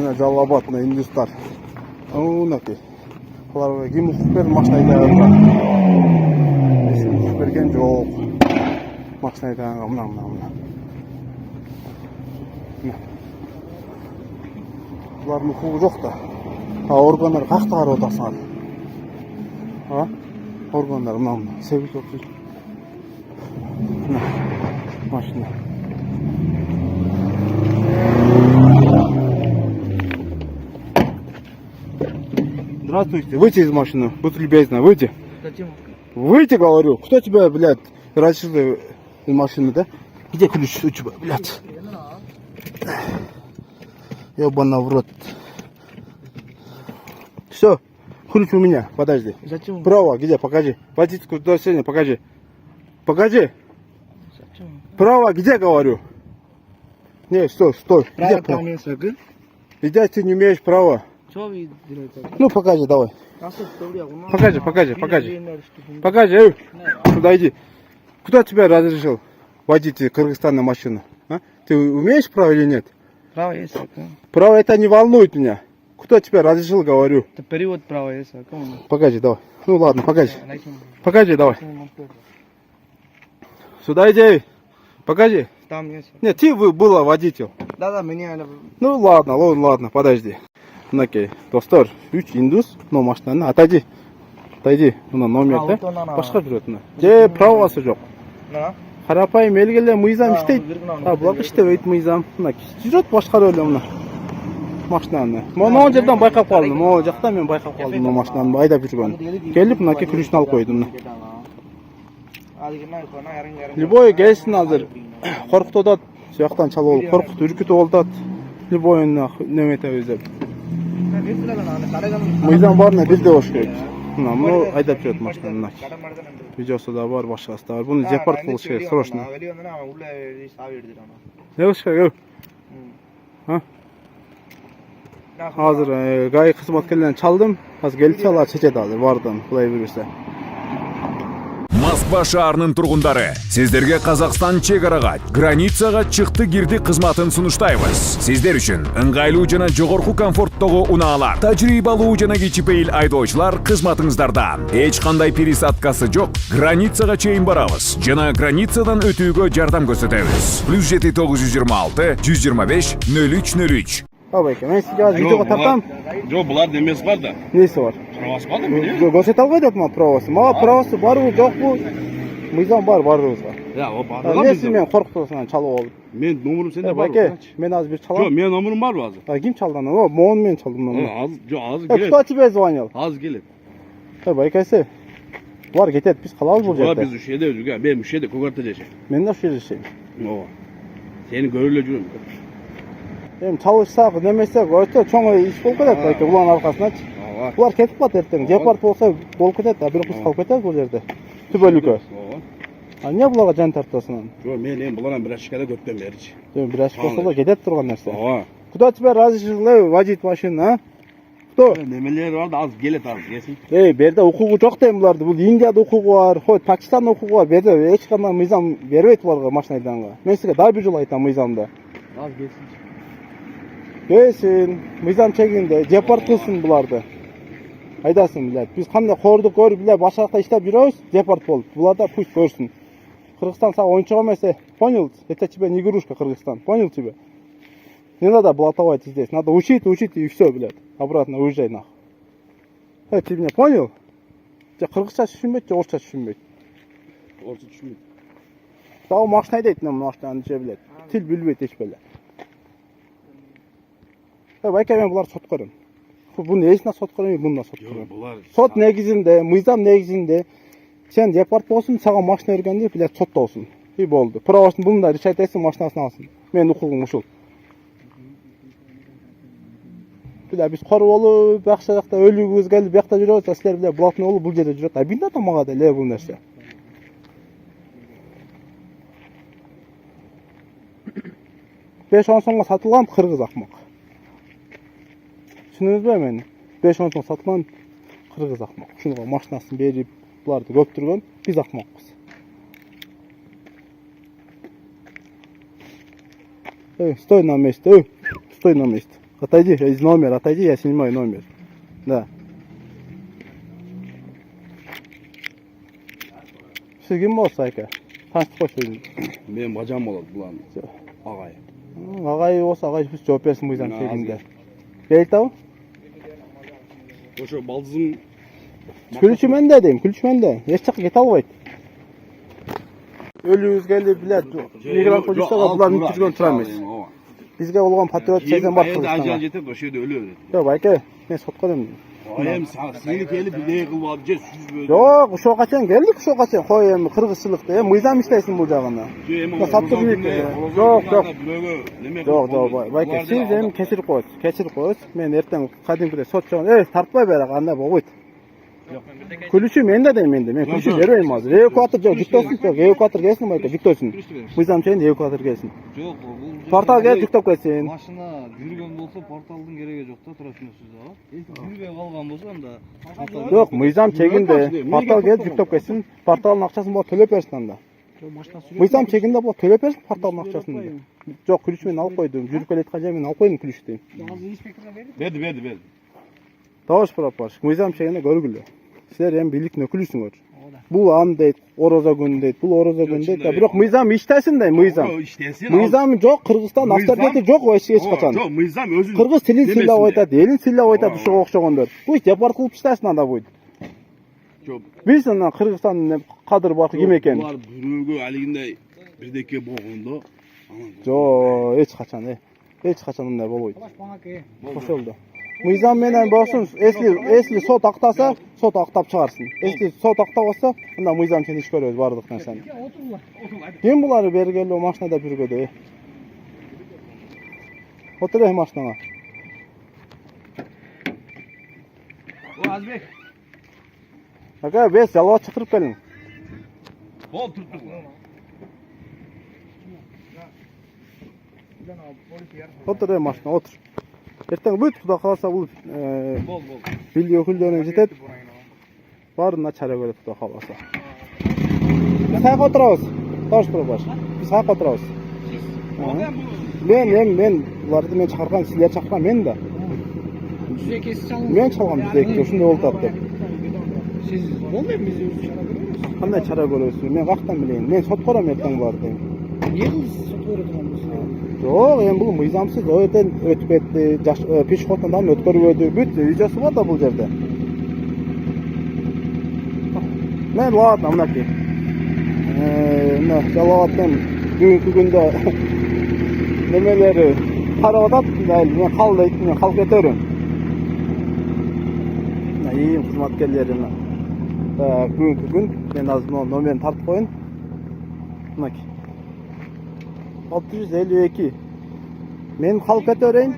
Мына Жалал-Абад, мына индустар. Мынакей. Аларга ким укук берди машина айдағанга? Ешким укук берген жок. Машина айдағанга мына. Булардын укугу жок да. Органдар какта карап атасыңар? Органдар мына себеп жок. Мына машина. Здравствуйте, выйти из машины, будь любезны, выйти. Выйти, говорю. Кто тебя, блядь, разрешил из машины, да? Где ключ у тебя, блядь? Ёбана в рот. Все, ключ у меня, подожди. Зачем? Право, где, покажи. Водительское удостоверение, покажи. Покажи. Зачем? Право, где, говорю? Не, стой. Право там есть, Иди, ты не имеешь права. Что вы делаете? Ну, покажи, давай. Покажи. Покажи, сюда иди. Кто тебя разрешил водить Кыргызстанную машину? А? Ты умеешь право или нет? Право есть, Право это не волнует меня. Кто тебя разрешил, говорю. Это перевод права есть, Покажи, давай. Ну ладно, покажи. Покажи, давай. Сюда иди. Покажи. Там есть. Нет, ты была водитель. Да, меня. Ну ладно, подожди. Мынакей, достор, 3 индус, но машинаны отойди. Мына номерді башқа жүрет мына. Же правасы жоқ. Қарапайым елгеле мыйзам иштейт. Бұлақ иштебейт мыйзам. Мына жүрет башқарып эле мына машинаны. Могу жерден байкап калдым. Могу жакта мен байкап калдым мына машинаны айдап жүргөнүн. Келип мынакей ключүн алып койдум мына. Любой келсин азыр коркутуп атат. Сuyактан чалып алып коркутуп үркүтүп атат. Любой неметебиз деп. Мыйзам барына бизде болуш керек. Мына айдап жүрөт машинаны. Видеосу да бар, башкасы да бар. Буну депорт кылыш керек, срочно. Не кылыш керек? Азыр гай кызматкерлерин чалдым. Азыр келип алар чечет азыр бардым, кулай берсе. Москва шаарынын тургундары, сиздерге Казакстан чек-арага, границага чыкты-кирди кызматын сунуштайбыз. Сиздер үчүн ыңгайлуу жана жогорку комфорттогу унаалар, тажрыйбалуу жана кичипейил айдоочулар кызматыңыздарда. Эч кандай пересадкасы жок, границага чейин барабыз жана границадан өтүүгө жардам көрсөтөбүз. +7 926 125 0303. Абайке, мен сізге аз видеоға тартам. Жоқ, бұлар демес бар да. Несі бар? Правасы бар да мене? Көрсете албайды ма правасы? Мага правасы бар бұл, жоқ бұл. Мыйзам бар барыбызға. О бар. Несі мен қорқытасынан чалып алып? Мен номерім сенде бар. Байке, мен аз бір чалам. Жоқ, мен номерім бар азыр. Ким чалдан? Моғын мен чалдым. Азыр Кто тебе звонил? Азыр келет. Байкасы, бар кетет, біз қалабыз бұл жерде. Біз үшеде жүрген, мен үшеде көкарта жешем. Мен де үшеде жешем. Сені көріле жүрем. Çalışsak, nemesek, öte çoğu iş bol kedet belki ulan arkasına. Ular ketip bat erten. Depart olsa bol kedet, bir kız kalıp ketet bu yerde. Tübölükö. Ne bulaga can tartasынан? Жоқ, мен эми булардан бир ашкада көптөн берчи. Bir aşk olsa da кетет турган нерсе. Кто тебя разрешил водить машину, а? Кто? Немелер бар да азыр келет азыр, келсин. Берде укугу жок дейм буларды. Бул Индияда укугу бар, хой Пакистанда укугу бар. Берде эч кандай мыйзам бербейт буларга машина айданга. Мен сизге дагы бир жолу айтам мыйзамды. Азыр келсин. Келсин, мыйзам чегинде депорт кылсын буларды. Айдасын, блядь. Биз кандай кордук көрүп, блядь, башка жакта иштеп жүрөбүз, депорт болуп. Булар да пусть көрсүн. Кыргызстан сага оюнчук эмес, понял? Это тебе не игрушка, Кыргызстан. Понял тебя? Не надо блатовать здесь. Надо учить и все, блядь. Обратно уезжай нахуй. Ты меня понял? Ты кыргызча түшүнбөйт, же орусча түшүнбөйт? Орусча түшүнбөйт. Дагы машина айдайт, мен машинаны же билет. Тил билбейт эч беле. Байке, мен булар сот көрөм. Буну эсине сот көрөм, буну сот көрөм. Сот негизинде, мыйзам негизинде сен депорт болсун, сага машина бергенде, блядь, соттолсун. И болду. Правосын буну да решать этсин, машинасын алсын. Менин укугум ушул. Блядь, биз кор болуп, бакча жакта өлүгүбүз келип, бакта жүрөбүз, силер биле булатын болуп, бул жерде жүрөт. Бинде да мага деле бул нерсе. 5-10 сомго сатылган кыргыз акмак. Түшүнүңүзбү мени? 5-10 сом сатылган кыргыз акмак. Ушуга машинасын берип, буларды көптүргөн биз акмакпыз. Стой на месте. Стой на месте. Отойди, из номера, отойди, я снимаю номер. Да. Siz kim bolsa aka? Tanıştık koş özünü. Benim bacağım olur bulan. Ağay. Ağay olsa ağay biz cevap versin bu yüzden Ben şeyinde. Beyt av? Koşu baldızım. Külçü men de deyim, külçü men de. Eş çık get albayt. Ölüyüz geldi bilet. Migran polisler bular mütürgön turamayız. Bizge olgan patriot şeyden var Kırgızistan'a. Kırgızistan'a. Ayağın jetip o şeyde ölüyor. Yok aka, ben sotka dedim. Ayağım seni kelip bir de kıl abi. Süz böyle. Yok, uşo kaçan geldik uşo kaçan. Koy hem kırgızçılıkta hem mıyzam işteysin bu jagında. Ya saptır büyük. Yok. Yok, bayka siz hem kesir koyuz. Men erten kadimkide sot çoğun. Tartpay berak anda boğuyt. Külüşü men de deyim endi. Men külüşü bereyim hazır. Evakuatör yok, jüktosun yok. Evakuatör gelsin bayka, jüktosun. Mıyzam şeyin evakuatör gelsin. Жоқ, Portal gel, жүктөп келсин. Машина жүргөн болсо, порталдын кереги жок да, тура түшүнөсүз да. Жүрбөй калган болсо анда Yok, mıyzam çekinde. Portal gel, жүктөп келсин. Portalın акчасын бо төлөп берсин anda. Mıyzam çekinde bо төлөp берсин portalın акчасын. Жоқ, külüş men алып койдум. Жүрүп келаткан жер мен алып койдум külüştү. Verdi. Товарищ прапорщик, мыйзам чегинде көргүлө. Силер эми бийликтин өкүлүсүңөр. Бул ан дейт, орозо күн дейт, бул орозо күн дейт. Бирок мыйзам иштесин дейт, мыйзам. Мыйзам жок, Кыргызстан авторитети жок эч качан. Жок, мыйзам өзүн. Кыргыз тилин сыйлап айтат, элин сыйлап айтат ушуга окшогондор. Пусть депорт кылып иштесин анда будет. Жок. Биз ана Кыргызстандын кадыр баркы ким экенин. Булар бирөөгө алигиндей бирдеке болгондо. Жок, эч качан мындай болбойт. Ошолду. Мыйзам менен болсун, эсли сот актаса, сот актап чыгарсын. Эсли сот актабаса, анда мыйзам сен иш көрөбүз бардык нерсени. Ким булар бергеле машинада жүргөдө? Отур машинага. О, Азбек. Ага, бес жалоот чакырып келиң. Бол туруп. Отур машина, отур. Эртең бүт Кудай кааласа бул Бол. билди өкүлдөрүнө жетет. Баарына чара көрөт Кудай кааласа. Биз кайга отурабыз? Таш турбаш. Биз кайга отурабыз? Мен буларды мен чакырган, силер чакырган мен да. Жүзекеси чалып. Мен чалгам жүзекти, ушундай болуп атат деп. Сиз болду эми биз өзү чара көрөбүз. Кандай чара көрөсүң? Мен каяктан билейин? Мен сот кором эртең буларды. Эмне кылдыңыз сот көрө турганбыз? Жок, эми бул мыйзамсыз өтүп кетти. Пешеходтон дагы өткөрбөдү. Бүт видеосу бар да бул жерде. Мен ладно, мынакей. Мына жалааттын бүгүнкү күндө немелери карап атат. Мен кал дейт, мен калып кетерим. Мына ийим кызматкерлери мына. Бүгүнкү күн мен азыр номерин тартып коеюн. Мынакей. 652. Men kalk et öğreyin.